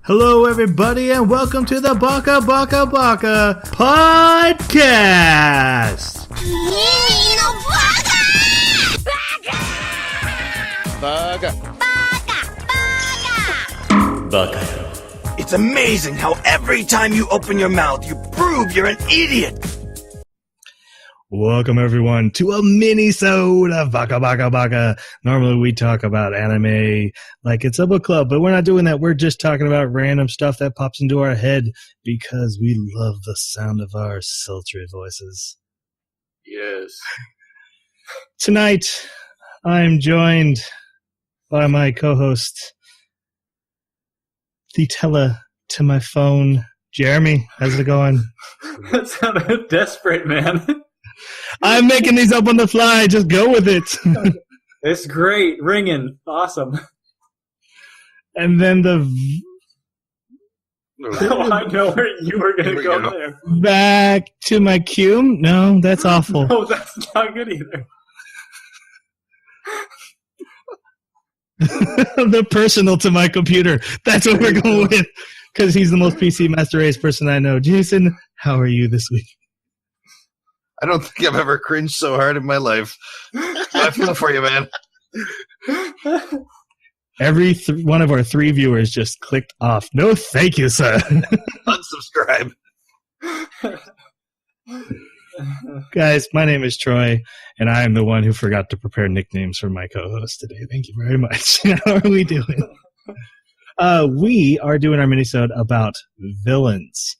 Hello, everybody, and welcome to the Baka podcast. Baka. It's amazing how every time you open your mouth, you prove you're an idiot. Welcome, everyone, to a mini-sode of Baka. Normally, we talk about anime like it's a book club, but we're not doing that. We're just talking about random stuff that pops into our head because we love the sound of our sultry voices. Yes. Tonight, I'm joined by my co-host, the teller to my phone, Jeremy. How's it going? That sounded desperate, man. I'm making these up on the fly. Just go with it. It's great. Ringing. Awesome. And then Oh, I know where you were going to go there. Back to my cue. No, that's awful. No, that's not good either. The personal to my computer. That's what we're going with. Because he's the most PC Master Race person I know. Jason, how are you this week? I don't think I've ever cringed so hard in my life. I feel for you, man. Every one of our 3 viewers just clicked off. No, thank you, sir. Unsubscribe. Guys, my name is Troy, and I am the one who forgot to prepare nicknames for my co-host today. Thank you very much. How are we doing? We are doing our mini-sode about villains.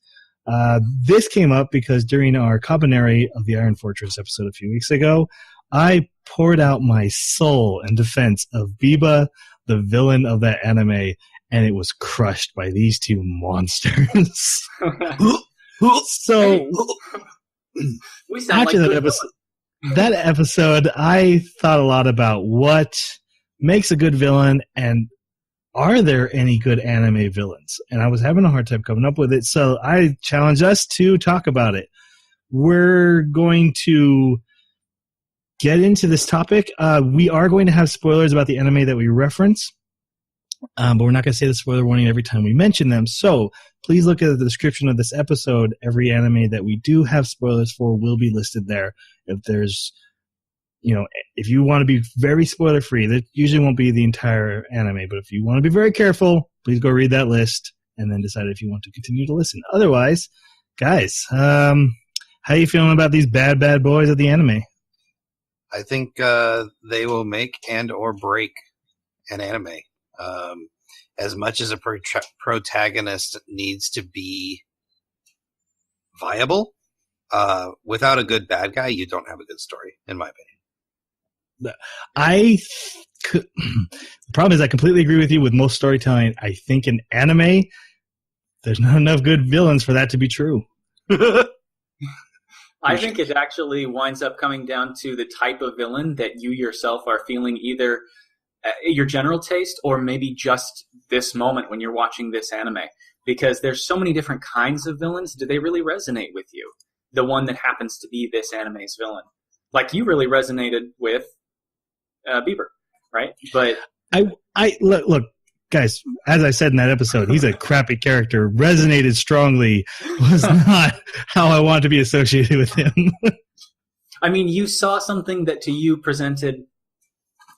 This came up because during our Kabaneri of the Iron Fortress episode a few weeks ago, I poured out my soul in defense of Biba, the villain of that anime, and it was crushed by these 2 monsters. So, we sound after like that episode, I thought a lot about what makes a good villain and are there any good anime villains? And I was having a hard time coming up with it, so I challenged us to talk about it. We're going to get into this topic. We are going to have spoilers about the anime that we reference, but we're not going to say the spoiler warning every time we mention them. So please look at the description of this episode. Every anime that we do have spoilers for will be listed there. If there's if you want to be very spoiler-free, that usually won't be the entire anime, but if you want to be very careful, please go read that list and then decide if you want to continue to listen. Otherwise, guys, how are you feeling about these bad boys of the anime? I think they will make and or break an anime. As much as a protagonist needs to be viable, without a good bad guy, you don't have a good story, in my opinion. The problem is I completely agree with you with most storytelling. I think in anime, there's not enough good villains for that to be true. I think it actually winds up coming down to the type of villain that you yourself are feeling, either your general taste or maybe just this moment when you're watching this anime. Because there's so many different kinds of villains. Do they really resonate with you? The one that happens to be this anime's villain. Like, you really resonated with Bieber, right? But I look, guys, as I said in that episode, he's a crappy character. Resonated strongly was not how I want to be associated with him. I mean, you saw something that to you presented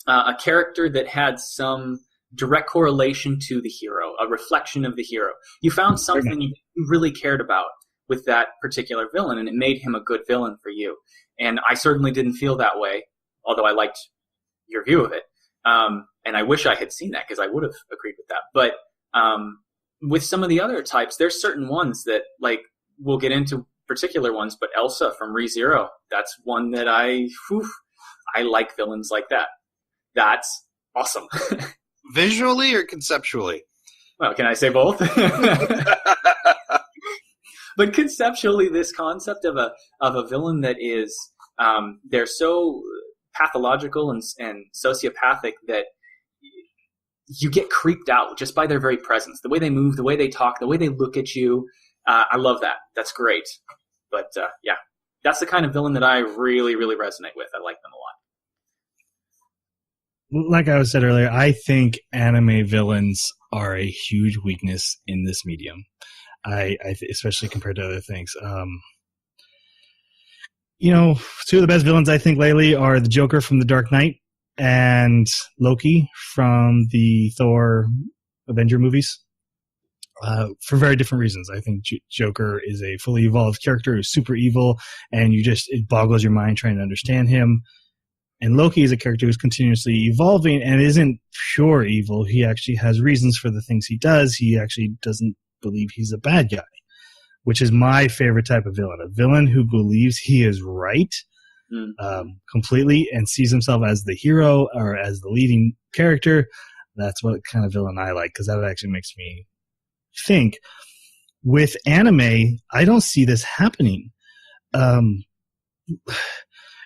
a character that had some direct correlation to the hero, a reflection of the hero. You found something you really cared about with that particular villain, and it made him a good villain for you. And I certainly didn't feel that way, although I liked your view of it. And I wish I had seen that because I would have agreed with that. But with some of the other types, there's certain ones that, like, we'll get into particular ones, but Elsa from ReZero, that's one that I like villains like that. That's awesome. Visually or conceptually? Well, can I say both? But conceptually, this concept of a villain that is they're so pathological and sociopathic that you get creeped out just by their very presence. The way they move, the way they talk, the way they look at you. I love that. That's great. But yeah, that's the kind of villain that I really, really resonate with. I like them a lot. Like I said earlier, I think anime villains are a huge weakness in this medium. Especially compared to other things. You know, two of the best villains I think lately are the Joker from The Dark Knight and Loki from the Thor Avenger movies. For very different reasons. I think Joker is a fully evolved character who's super evil, and it boggles your mind trying to understand him. And Loki is a character who's continuously evolving and isn't pure evil. He actually has reasons for the things he does. He actually doesn't believe he's a bad guy, which is my favorite type of villain. A villain who believes he is right completely and sees himself as the hero or as the leading character. That's what kind of villain I like, because that actually makes me think. With anime, I don't see this happening. And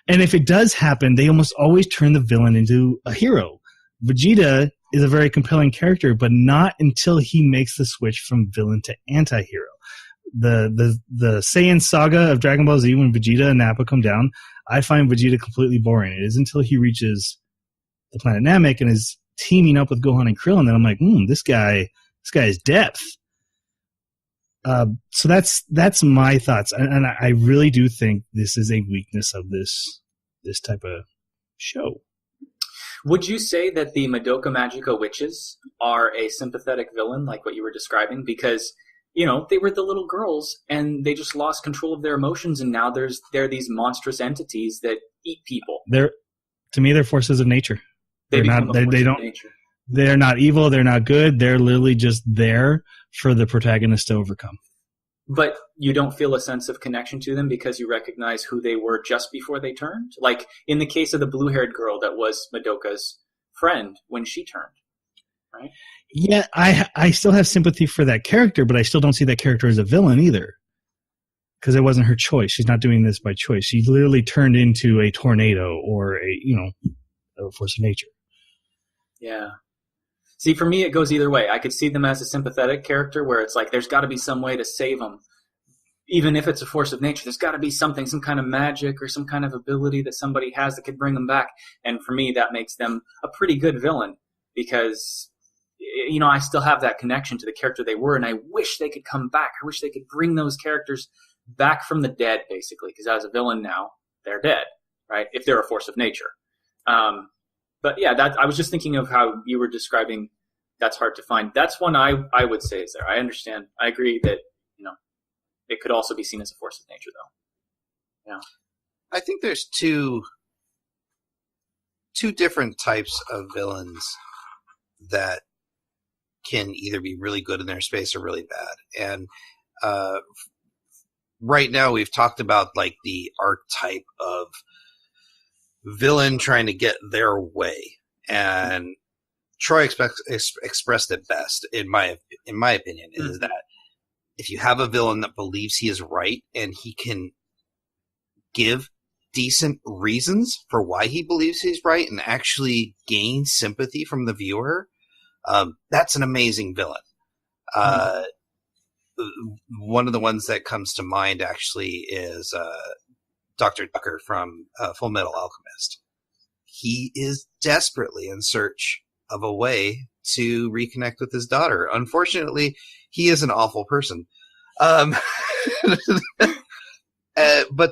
if it does happen, they almost always turn the villain into a hero. Vegeta is a very compelling character, but not until he makes the switch from villain to anti-hero. The Saiyan saga of Dragon Ball Z, when Vegeta and Nappa come down, I find Vegeta completely boring. It is until he reaches the planet Namek and is teaming up with Gohan and Krillin that I'm like, this guy is depth. So that's my thoughts, and I really do think this is a weakness of this type of show. Would you say that the Madoka Magica witches are a sympathetic villain, like what you were describing? Because, you know, they were the little girls, and they just lost control of their emotions, and now they're these monstrous entities that eat people. To me, they're forces of nature. They're not evil. They're not good. They're literally just there for the protagonist to overcome. But you don't feel a sense of connection to them because you recognize who they were just before they turned? Like in the case of the blue-haired girl that was Madoka's friend when she turned, right? Yeah, I still have sympathy for that character, but I still don't see that character as a villain either. Because it wasn't her choice. She's not doing this by choice. She literally turned into a tornado or a force of nature. Yeah. See, for me, it goes either way. I could see them as a sympathetic character where it's like there's got to be some way to save them. Even if it's a force of nature, there's got to be something, some kind of magic or some kind of ability that somebody has that could bring them back. And for me, that makes them a pretty good villain because, you know, I still have that connection to the character they were, and I wish they could come back. I wish they could bring those characters back from the dead, basically, because as a villain now, they're dead, right? If they're a force of nature. But yeah, I was just thinking of how you were describing that's hard to find. That's one I would say is there. I understand. I agree that, you know, it could also be seen as a force of nature, though. Yeah. I think there's two different types of villains that can either be really good in their space or really bad. And right now we've talked about like the archetype of villain trying to get their way, and Troy expressed it best in my opinion is that if you have a villain that believes he is right and he can give decent reasons for why he believes he's right and actually gain sympathy from the viewer, that's an amazing villain. One of the ones that comes to mind actually is Dr. Tucker from Fullmetal Alchemist. He is desperately in search of a way to reconnect with his daughter. Unfortunately, he is an awful person. But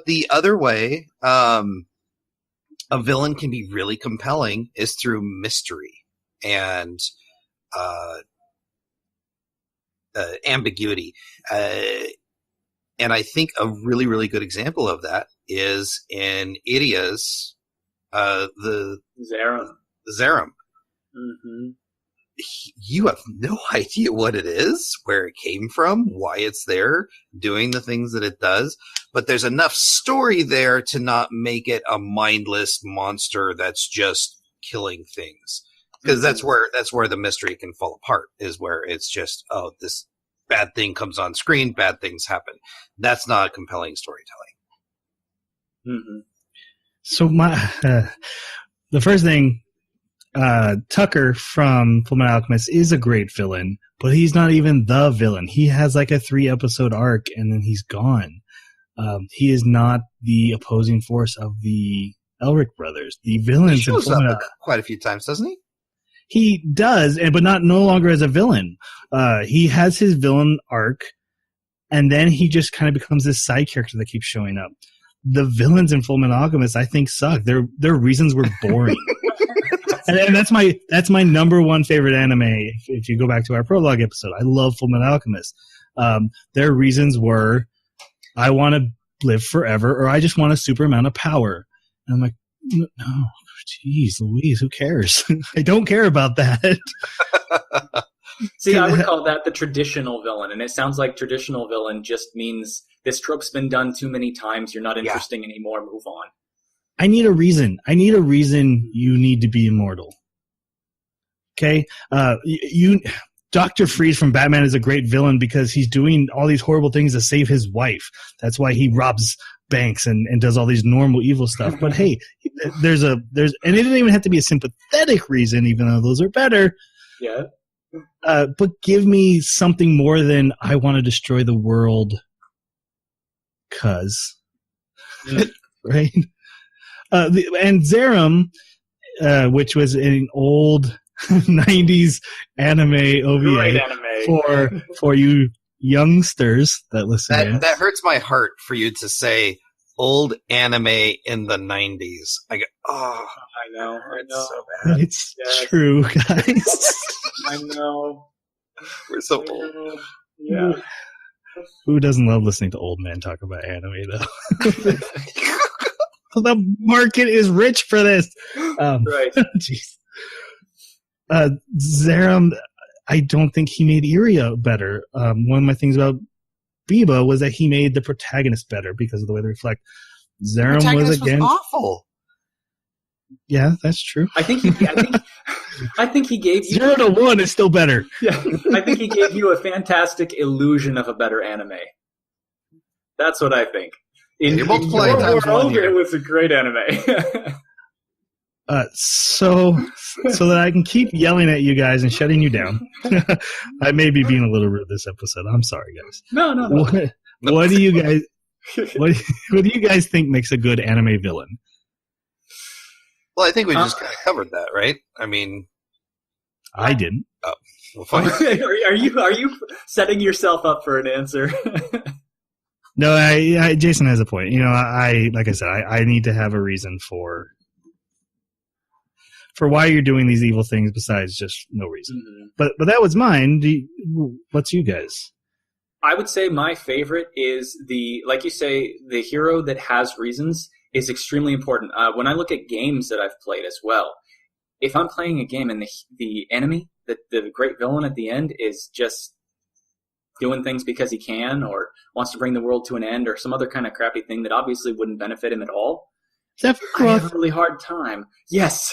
the other way a villain can be really compelling is through mystery and ambiguity. And I think a really, really good example of that is in Iria's the Zeiram. Mm-hmm. You have no idea what it is, where it came from, why it's there, doing the things that it does. But there's enough story there to not make it a mindless monster that's just killing things. Because that's where the mystery can fall apart, is where it's just, oh, this bad thing comes on screen, bad things happen. That's not compelling storytelling. Mm-hmm. So the first thing, Tucker from Fullmetal Alchemist is a great villain, but he's not even the villain. He has like a 3-episode arc and then he's gone. He is not the opposing force of the Elric brothers. The villains he shows up quite a few times, doesn't he? He does, but no longer as a villain. He has his villain arc, and then he just kind of becomes this side character that keeps showing up. The villains in Fullmetal Alchemist, I think, suck. Their reasons were boring. and that's my number one favorite anime. If you go back to our prologue episode, I love Fullmetal Alchemist. Their reasons were, I want to live forever, or I just want a super amount of power. And I'm like, no, jeez Louise, who cares? I don't care about that. See, I would call that the traditional villain, and it sounds like traditional villain just means this trope's been done too many times, you're not interesting anymore, move on. I need a reason. You need to be immortal. Okay? Dr. Freeze from Batman is a great villain because he's doing all these horrible things to save his wife. That's why he robs banks and does all these normal evil stuff. But hey, and it doesn't even have to be a sympathetic reason, even though those are better. Yeah. But give me something more than I want to destroy the world. Right? And Zeiram, which was an old 90s anime OVA for you youngsters that listen. That hurts my heart for you to say old anime in the 90s. I go, oh, I know. So bad. It's true, guys. I know. We're so old. Yeah. Who doesn't love listening to old men talk about anime, though? The market is rich for this. Right. Jeez. Zeiram, I don't think he made Iria better. One of my things about Biba was that he made the protagonist better because of the way they reflect. Zeiram was awful. Yeah, that's true. I think he gave you 0 to 1 is still better. Yeah, I think he gave you a fantastic illusion of a better anime. That's what I think. You're multiplying times one here. It was a great anime. So that I can keep yelling at you guys and shutting you down. I may be being a little rude this episode. I'm sorry, guys. No. What do you guys? What do you guys think makes a good anime villain? Well, I think we just kind of covered that, right? I mean, I didn't. Oh, well, fine. Are you setting yourself up for an answer? No, Jason has a point. Like I said, I need to have a reason for why you're doing these evil things besides just no reason. Mm-hmm. But that was mine. What's you guys? I would say my favorite is like you say, the hero that has reasons is extremely important. When I look at games that I've played as well, if I'm playing a game and the enemy, the great villain at the end is just doing things because he can or wants to bring the world to an end or some other kind of crappy thing that obviously wouldn't benefit him at all, I have a really hard time. Yes,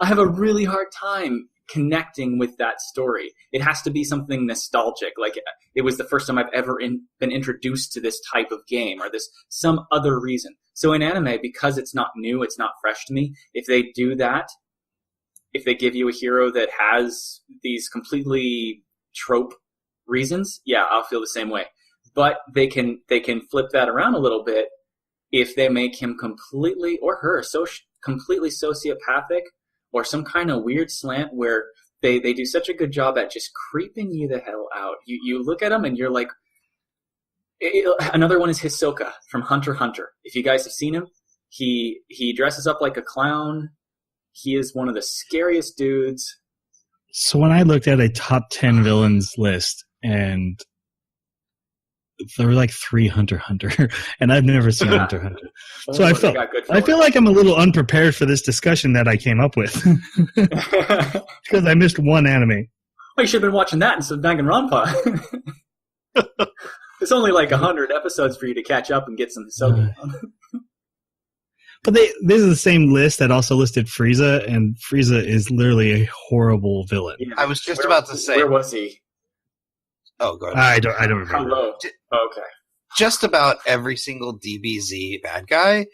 I have a really hard time connecting with that story. It has to be something nostalgic, like it was the first time I've ever been introduced to this type of game or this some other reason. So in anime, because it's not new, it's not fresh to me, if they do that, if they give you a hero that has these completely trope reasons, yeah, I'll feel the same way. But they can flip that around a little bit if they make him completely, or her, completely sociopathic or some kind of weird slant where they do such a good job at just creeping you the hell out. You look at them and you're like, another one is Hisoka from Hunter x Hunter. If you guys have seen him, he dresses up like a clown. He is one of the scariest dudes. So when I looked at a top 10 villains list, and there were like 3 Hunter x Hunter, and I've never seen Hunter x Hunter. So I feel like I'm a little unprepared for this discussion that I came up with. Because I missed one anime. Well, you should have been watching that instead of Danganronpa. It's only like 100 episodes for you to catch up and get some Hisoka. But this is the same list that also listed Frieza, and Frieza is literally a horrible villain. Yeah. I was just about to say. Where was he? Oh, go ahead. I don't remember. Hello. Okay. Just about every single DBZ bad guy,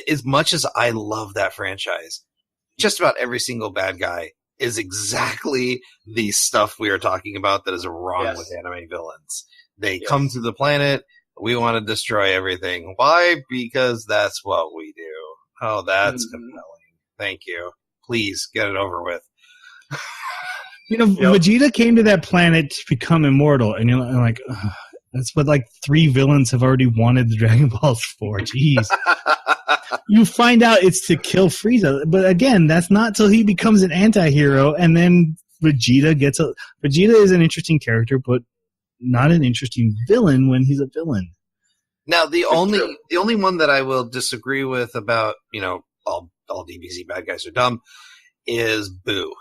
as much as I love that franchise, just about every single bad guy is exactly the stuff we are talking about that is wrong with anime villains. They come to the planet. We want to destroy everything. Why? Because that's what we do. Oh, that's compelling. Thank you. Please get it over with. Vegeta came to that planet to become immortal, and you're like, ugh, that's what like 3 villains have already wanted the Dragon Balls for. Jeez. You find out it's to kill Frieza, but again, that's not till he becomes an anti-hero, and then Vegeta is an interesting character, but not an interesting villain when he's a villain. Now, the only one that I will disagree with about, all DBZ bad guys are dumb is Boo.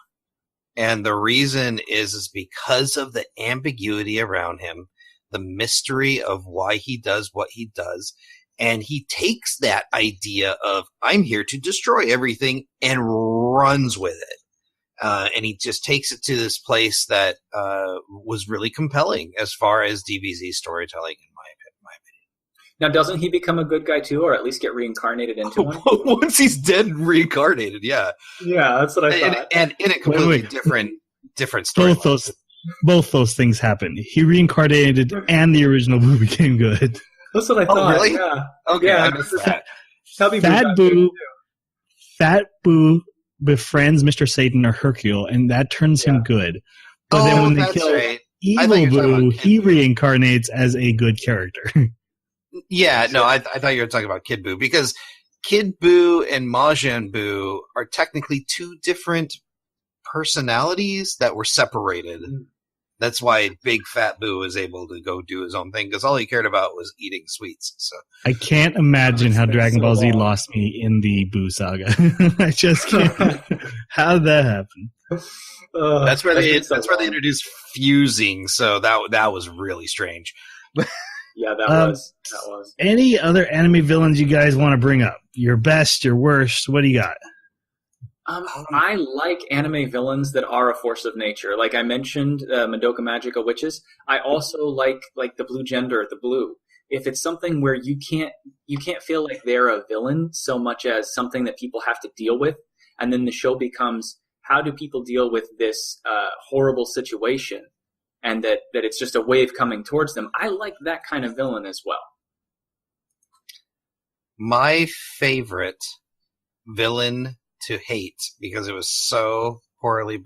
And the reason is because of the ambiguity around him, the mystery of why he does what he does. And he takes that idea of, I'm here to destroy everything, and runs with it. And he just takes it to this place that was really compelling as far as DBZ storytelling, in my opinion. Now, doesn't he become a good guy too, or at least get reincarnated into one? Once he's dead and reincarnated, yeah. Yeah, that's what I thought. And in a completely different story. Both those things happened. He reincarnated, and the original Boo became good. That's what I thought. Really? Yeah. Okay, yeah, I missed that. Fat Boo befriends Mr. Satan or Hercule, and that turns him good. But then when they kill Evil Boo, he reincarnates as a good character. Yeah, no, I thought you were talking about Kid Boo, because Kid Boo and Majin Boo are technically 2 different personalities that were separated. That's why Big Fat Boo was able to go do his own thing, because all he cared about was eating sweets. So I can't imagine how Dragon Ball Z lost me in the Boo saga. I just can't. How did that happen? That's where they introduced fusing. So that was really strange. Yeah, that was. Any other anime villains you guys want to bring up? Your best, your worst? What do you got? I like anime villains that are a force of nature. Like I mentioned, Madoka Magica witches. I also like the blue gender, the blue. If it's something where you can't feel like they're a villain so much as something that people have to deal with, and then the show becomes, how do people deal with this horrible situation, and that it's just a wave coming towards them. I like that kind of villain as well. My favorite villain to hate, because it was so poorly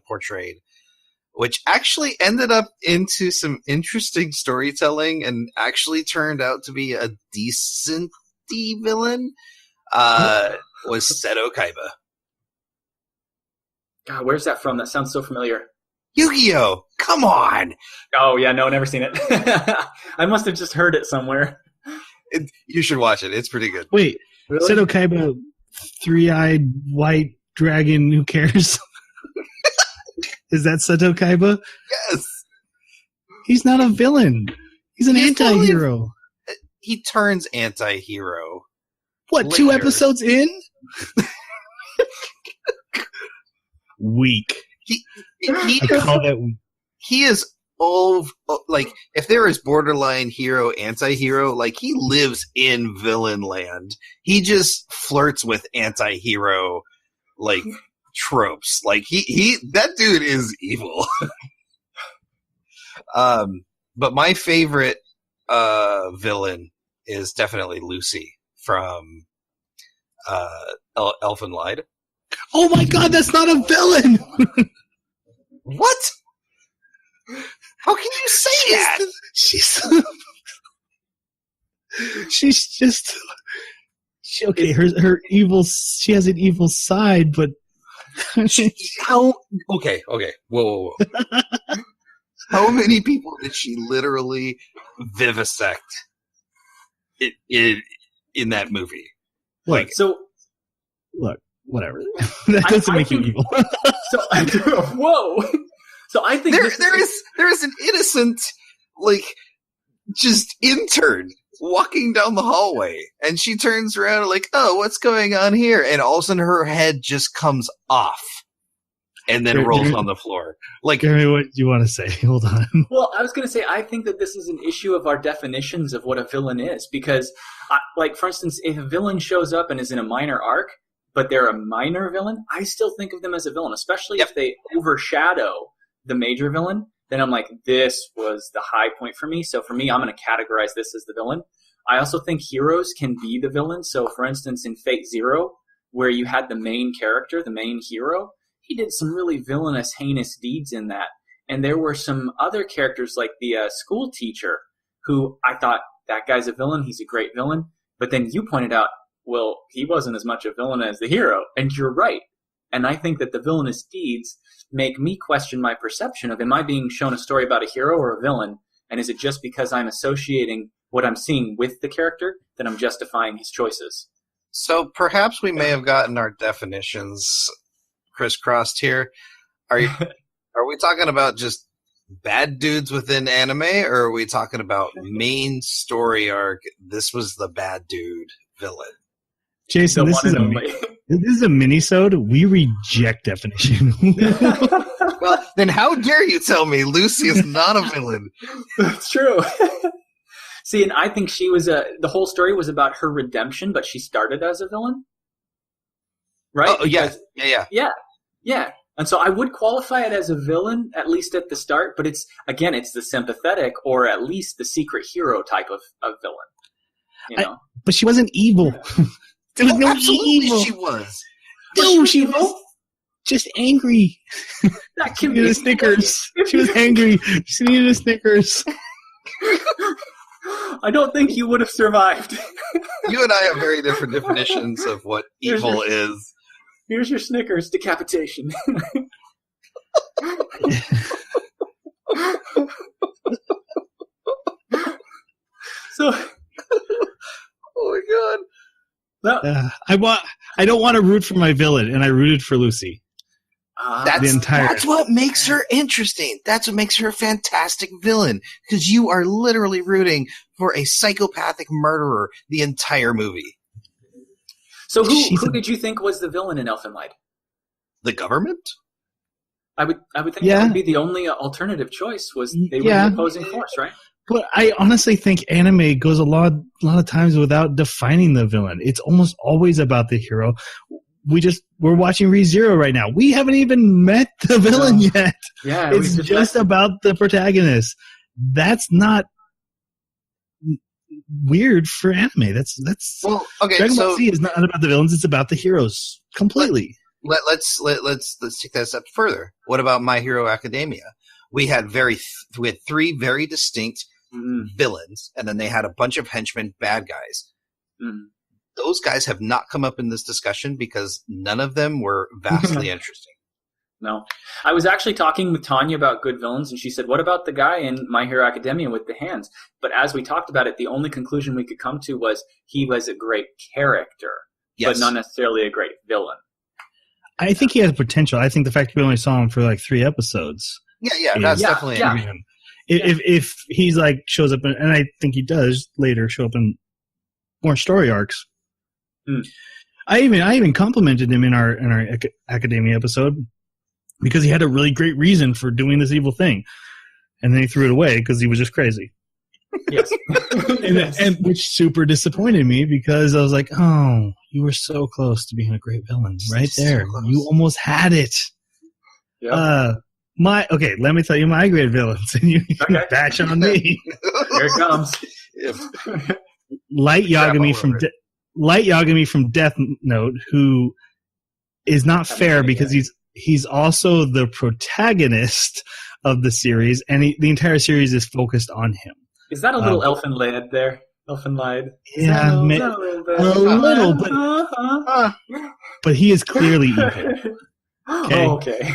portrayed, which actually ended up into some interesting storytelling and actually turned out to be a decent villain, was Seto Kaiba. God, where's that from? That sounds so familiar. Yu-Gi-Oh! Come on! Oh, yeah, no, never seen it. I must have just heard it somewhere. You should watch it. It's pretty good. Wait, really? Seto Kaiba, 3-eyed white dragon, who cares? Is that Seto Kaiba? Yes. He's not a villain. He's an anti-hero. He turns anti-hero. What, later. 2 episodes in? Weak. He is like, if there is borderline hero, anti-hero, like, he lives in villain land. He just flirts with anti-hero, like, tropes. Like, that dude is evil. But my favorite villain is definitely Lucy from Elfen Lied. Oh my god, that's not a villain! What? How can you say that? She's just okay. Her evil. She has an evil side, but how? Okay. Whoa. How many people did she literally vivisect in that movie? Like, so look, whatever. That doesn't make you evil. Whoa. So I think there is an innocent, like, just intern walking down the hallway, and she turns around and like, oh, what's going on here? And all of a sudden her head just comes off and then rolls on the floor. Like, Jeremy, what do you want to say? Hold on. Well, I was going to say, I think that this is an issue of our definitions of what a villain is, because, like, for instance, if a villain shows up and is in a minor arc, but they're a minor villain, I still think of them as a villain, especially if they overshadow the major villain. Then I'm like, this was the high point for me. So for me, I'm going to categorize this as the villain. I also think heroes can be the villain. So for instance, in Fate Zero, where you had the main character, the main hero, he did some really villainous, heinous deeds in that. And there were some other characters like the school teacher who I thought, that guy's a villain, he's a great villain. But then you pointed out, well, he wasn't as much a villain as the hero. And you're right. And I think that the villainous deeds make me question my perception of, am I being shown a story about a hero or a villain? And is it just because I'm associating what I'm seeing with the character that I'm justifying his choices? So perhaps we may have gotten our definitions crisscrossed here. Are we talking about just bad dudes within anime, or are we talking about main story arc? This was the bad dude villain. Jason, this is a mini-sode. We reject definition. Well, then how dare you tell me Lucy is not a villain? That's true. See, and I think she was the whole story was about her redemption, but she started as a villain. Right? Oh, yeah. Yeah. And so I would qualify it as a villain, at least at the start, but it's the sympathetic or at least the secret hero type of villain. You know? But she wasn't evil. There was no evil. She was. No, she was just angry. That She needed a Snickers. She was angry. She needed a Snickers. I don't think you would have survived. You and I have very different definitions of what evil is. Here's your Snickers decapitation. So, oh my god. I don't want to root for my villain, and I rooted for Lucy. That's what makes her interesting. That's what makes her a fantastic villain, because you are literally rooting for a psychopathic murderer the entire movie. So who did you think was the villain in Elfen Lied? The government? I would think that would be the only alternative choice. Was they were the opposing force, right? But I honestly think anime goes a lot of times without defining the villain. It's almost always about the hero. We're watching ReZero right now. We haven't even met the villain yet. Yeah, it's just about the protagonist. That's not weird for anime. That's well, okay. Dragonball Z is not about the villains; it's about the heroes completely. Let's take that a step further. What about My Hero Academia? We had three very distinct villains, and then they had a bunch of henchmen, bad guys. Mm. Those guys have not come up in this discussion because none of them were vastly interesting. No. I was actually talking with Tanya about good villains, and she said, what about the guy in My Hero Academia with the hands? But as we talked about it, the only conclusion we could come to was he was a great character, but not necessarily a great villain. I think he has potential. I think the fact we only saw him for like 3 episodes. Yeah, that's definitely him. If he's like shows up, and I think he does later show up in more story arcs. I even complimented him in our Academia episode because he had a really great reason for doing this evil thing, and then he threw it away because he was just crazy. Yes, and which super disappointed me because I was like, oh, you were so close to being a great villain, right there. So you almost had it. Yep. Let me tell you my great villains, and you can bash on me. Here it comes. Light Yagami from Death Note, who is not fair because he's also the protagonist of the series, and the entire series is focused on him. Is that a little Elfen Lied there? Elfen Lied? Yeah, a little, but he is clearly evil. Okay.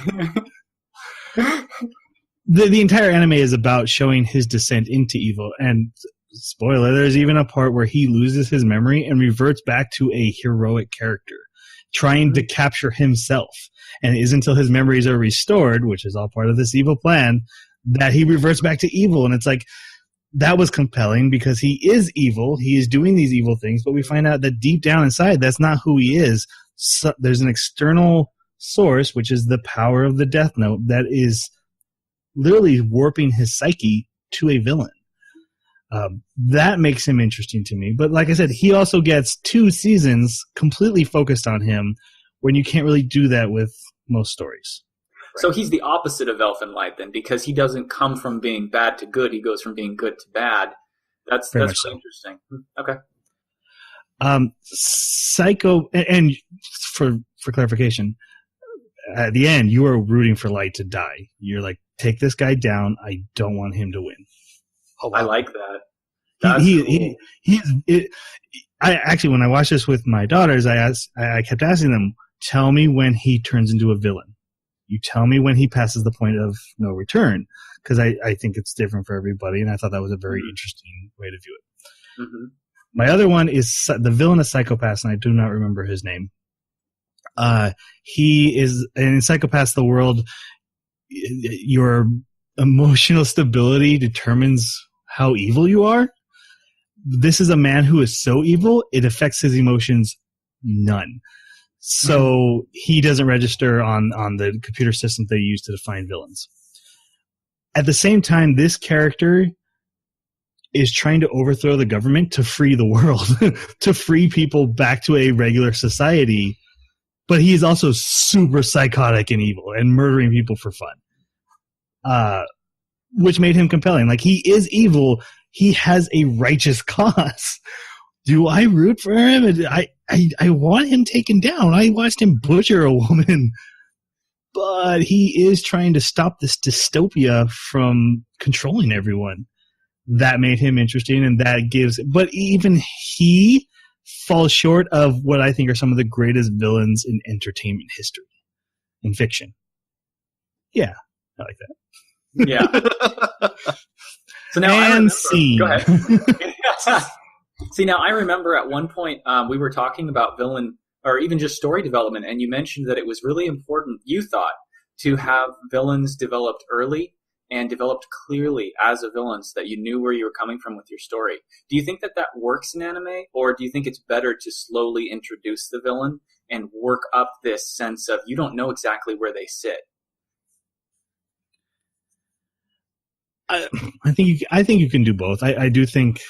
The entire anime is about showing his descent into evil, and spoiler, there's even a part where he loses his memory and reverts back to a heroic character, trying to capture himself. And it isn't until his memories are restored, which is all part of this evil plan, that he reverts back to evil. And it's like, that was compelling because he is evil. He is doing these evil things, but we find out that deep down inside, that's not who he is. So there's an external source, which is the power of the Death Note, that is literally warping his psyche to a villain. That makes him interesting to me. But like I said, he also gets 2 seasons completely focused on him when you can't really do that with most stories. So he's the opposite of Elfen Lied then, because he doesn't come from being bad to good. He goes from being good to bad. That's really interesting. Okay. Psycho, and for clarification, at the end, you are rooting for Light to die. You're like, take this guy down. I don't want him to win. Oh, wow. I like that. That's cool. I actually, when I watched this with my daughters, I kept asking them, tell me when he turns into a villain. You tell me when he passes the point of no return, because I think it's different for everybody, and I thought that was a very interesting way to view it. Mm-hmm. My other one is the villain of Psycho-Pass, and I do not remember his name. He is, in Psycho-Pass the world, your emotional stability determines how evil you are. This is a man who is so evil, it affects his emotions none. So he doesn't register on the computer system they use to define villains. At the same time, this character is trying to overthrow the government to free the world, to free people back to a regular society. But he is also super psychotic and evil and murdering people for fun, which made him compelling. Like, he is evil. He has a righteous cause. Do I root for him? I want him taken down. I watched him butcher a woman. But he is trying to stop this dystopia from controlling everyone. That made him interesting, and that gives... But even he falls short of what I think are some of the greatest villains in entertainment history, in fiction. Yeah, I like that. Yeah. So now and scene. Go ahead. See, now I remember at one point we were talking about villain, or even just story development, and you mentioned that it was really important, you thought, to have villains developed early and developed clearly as a villain so that you knew where you were coming from with your story. Do you think that works in anime, or do you think it's better to slowly introduce the villain and work up this sense of you don't know exactly where they sit? I think you can do both. I do think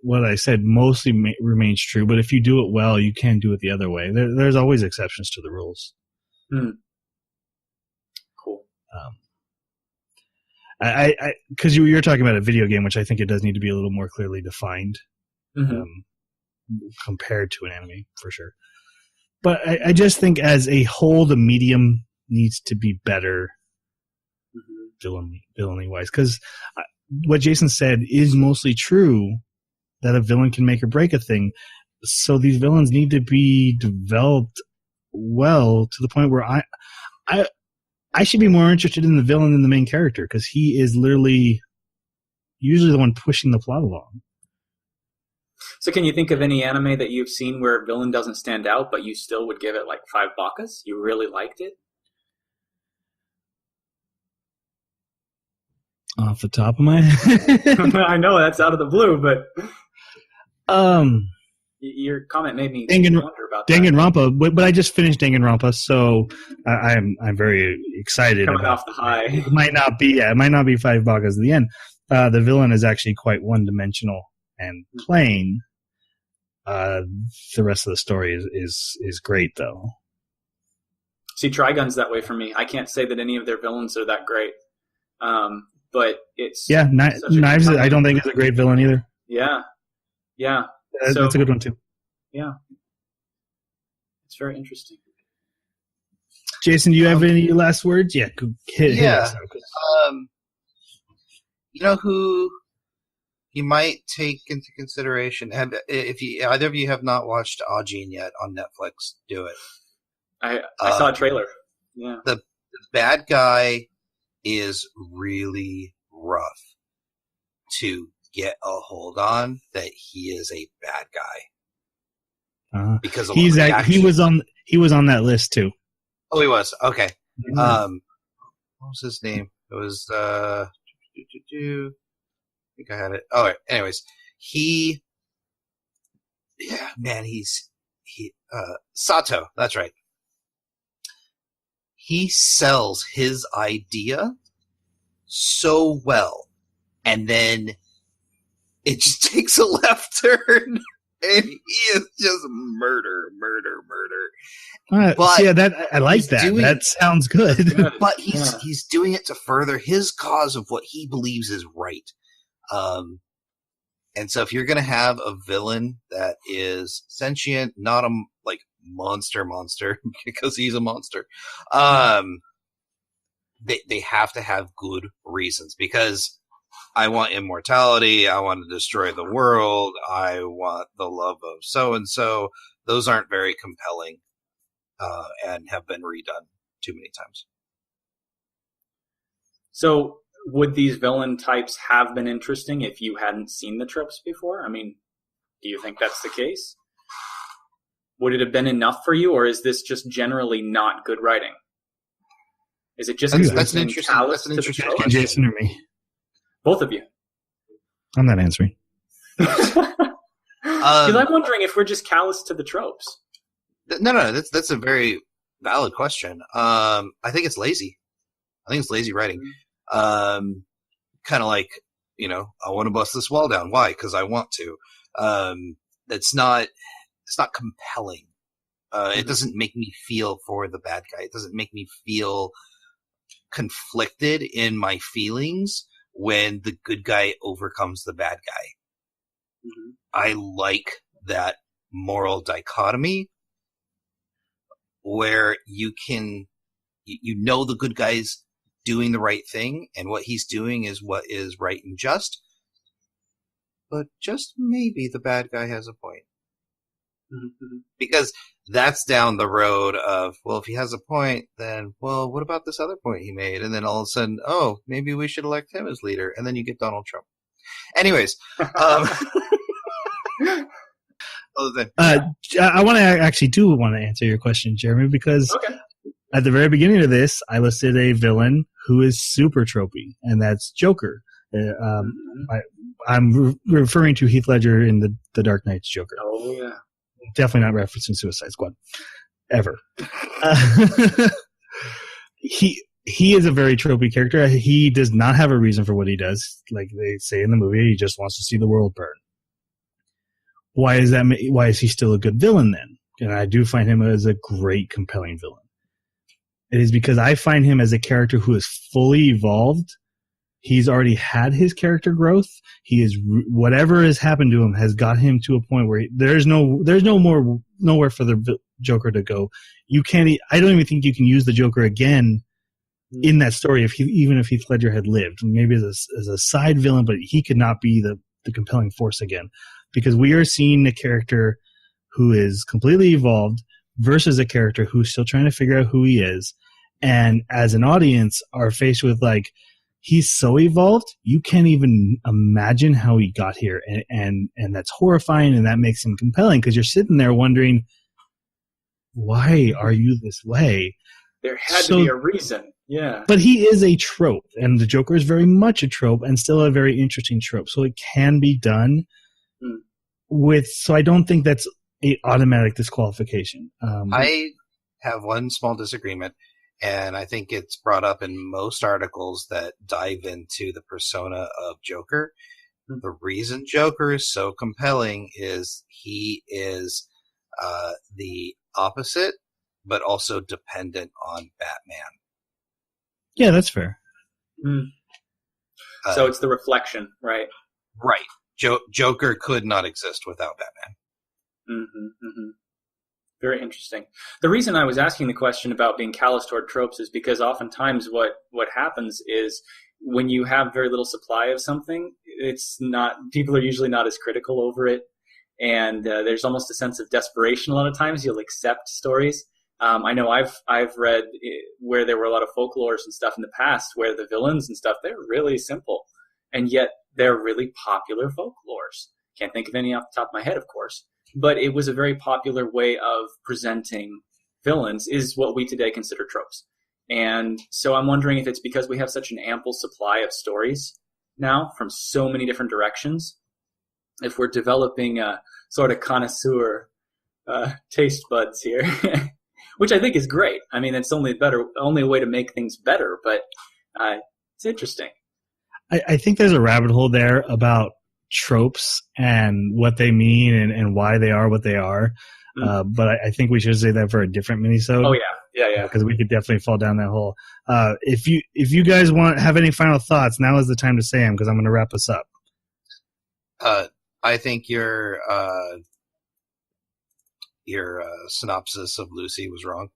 what I said mostly remains true, but if you do it well, you can do it the other way. There's always exceptions to the rules. Cool. Because you're talking about a video game, which I think it does need to be a little more clearly defined compared to an anime, for sure. But I just think as a whole, the medium needs to be better villainy-wise. Because what Jason said is mostly true, that a villain can make or break a thing. So these villains need to be developed well to the point where I should be more interested in the villain than the main character, because he is literally usually the one pushing the plot along. So can you think of any anime that you've seen where a villain doesn't stand out, but you still would give it like 5 bakas? You really liked it? Off the top of my head. I know that's out of the blue, but your comment made me wonder about that. Danganronpa, but I just finished Danganronpa, so I'm very excited. Coming off the high. It might not be 5 bakas at the end. The villain is actually quite one-dimensional and plain. The rest of the story is great, though. See, Trigun's that way for me. I can't say that any of their villains are that great. But it's... Yeah, Knives, I don't think is a great villain either. Yeah. That's a good one, too. Yeah. It's very interesting. Jason, do you have any last words? Yeah, hit us out. You know who you might take into consideration? If either of you have not watched Ajin yet on Netflix, do it. I saw a trailer. Yeah. The bad guy is really rough to get a hold on, that he is a bad guy. Because of he was on that list too. Oh, he was. Okay. What was his name? It was I think I had it. All right. Anyways, he Sato, that's right. He sells his idea so well, and then it just takes a left turn, and he is just murder. But I like that. That sounds good. But he's doing it to further his cause of what he believes is right. And so if you're going to have a villain that is sentient, not monster because he's a monster. They have to have good reasons, because I want immortality, I want to destroy the world, I want the love of so-and-so. Those aren't very compelling, and have been redone too many times. So would these villain types have been interesting if you hadn't seen the tropes before? I mean, do you think that's the case? Would it have been enough for you, or is this just generally not good writing? Is it just that's an interesting question. Jason or me? Both of you. I'm not answering. Because I'm wondering if we're just callous to the tropes. No, that's a very valid question. I think it's lazy. I think it's lazy writing. Kind of like, I want to bust this wall down. Why? Because I want to. It's not compelling. It doesn't make me feel for the bad guy. It doesn't make me feel conflicted in my feelings when the good guy overcomes the bad guy. Mm-hmm. I like that moral dichotomy where you know the good guy's doing the right thing, and what he's doing is what is right and just, but just maybe the bad guy has a point. Mm-hmm. Because that's down the road of, well, if he has a point, then, well, what about this other point he made? And then all of a sudden, oh, maybe we should elect him as leader. And then you get Donald Trump. Anyways. I want to answer your question, Jeremy, because at the very beginning of this, I listed a villain who is super tropey, and that's Joker. I'm referring to Heath Ledger in the Dark Knight's Joker. Oh, yeah. Definitely not referencing Suicide Squad. Ever. He is a very tropey character. He does not have a reason for what he does. Like they say in the movie, he just wants to see the world burn. Why is that? Why is he still a good villain then? And I do find him as a great, compelling villain. It is because I find him as a character who is fully evolved. He's already had his character growth. He is, whatever has happened to him has got him to a point where there's nowhere for the Joker to go. I don't even think you can use the Joker again in that story even if Heath Ledger had lived. Maybe as a side villain, but he could not be the compelling force again, because we are seeing a character who is completely evolved versus a character who's still trying to figure out who he is. And as an audience are faced with he's so evolved, you can't even imagine how he got here. And that's horrifying, and that makes him compelling, because you're sitting there wondering, why are you this way? There had to be a reason. Yeah. But he is a trope, and the Joker is very much a trope, and still a very interesting trope. So it can be done so I don't think that's an automatic disqualification. I have one small disagreement. And I think it's brought up in most articles that dive into the persona of Joker. The reason Joker is so compelling is he is the opposite, but also dependent on Batman. Yeah, that's fair. So it's the reflection, right? Right. Joker could not exist without Batman. Mm-hmm, mm-hmm. Very interesting. The reason I was asking the question about being callous toward tropes is because oftentimes what happens is when you have very little supply of something, people are usually not as critical over it, and there's almost a sense of desperation a lot of times. You'll accept stories. I know I've read where there were a lot of folklores and stuff in the past where the villains and stuff, they're really simple, and yet they're really popular folklores. Can't think of any off the top of my head, of course. But it was a very popular way of presenting villains, is what we today consider tropes. And so I'm wondering if it's because we have such an ample supply of stories now from so many different directions, if we're developing a sort of connoisseur taste buds here, which I think is great. I mean, it's only a way to make things better, but it's interesting. I think there's a rabbit hole there about tropes and what they mean and why they are what they are. But I think we should say that for a different minisode. Oh yeah. Because we could definitely fall down that hole. If you guys have any final thoughts, now is the time to say them, because I'm going to wrap us up. I think your your synopsis of Lucy was wrong.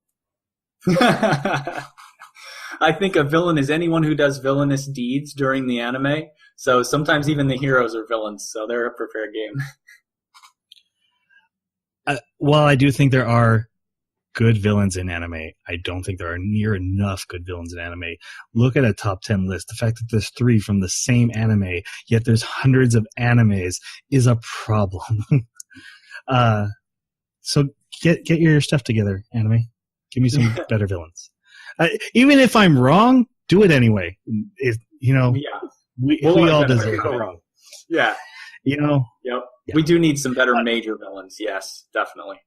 I think a villain is anyone who does villainous deeds during the anime. So sometimes even the heroes are villains, so they're up for fair game. While I do think there are good villains in anime, I don't think there are near enough good villains in anime. Look at a top 10 list. The fact that there's 3 from the same anime, yet there's hundreds of animes, is a problem. So get your stuff together, anime. Give me some better villains. Even if I'm wrong, do it anyway. We all deserve it. Wrong. Yeah. Yep. Yeah. We do need some better major villains. Yes, definitely.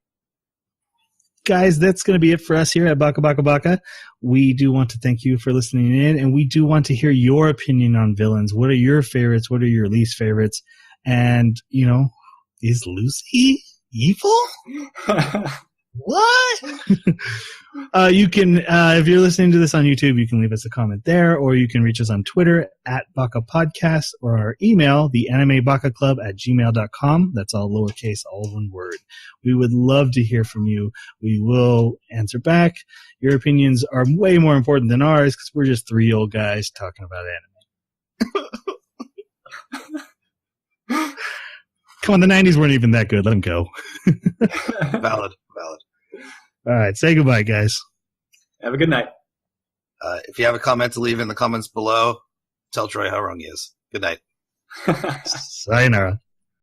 Guys, that's going to be it for us here at Baka Baka Baka. We do want to thank you for listening in, and we do want to hear your opinion on villains. What are your favorites? What are your least favorites? And, is Lucy evil? What? You can, if you're listening to this on YouTube, you can leave us a comment there, or you can reach us on Twitter at Baka Podcast, or our email, theanimebakaclub@gmail.com. That's all lowercase, all one word. We would love to hear from you. We will answer back. Your opinions are way more important than ours because we're just 3 old guys talking about anime. Come on, the 90s weren't even that good. Let them go. Valid. All right, say goodbye, guys. Have a good night. If you have a comment to leave in the comments below, tell Troy how wrong he is. Good night. Sayonara.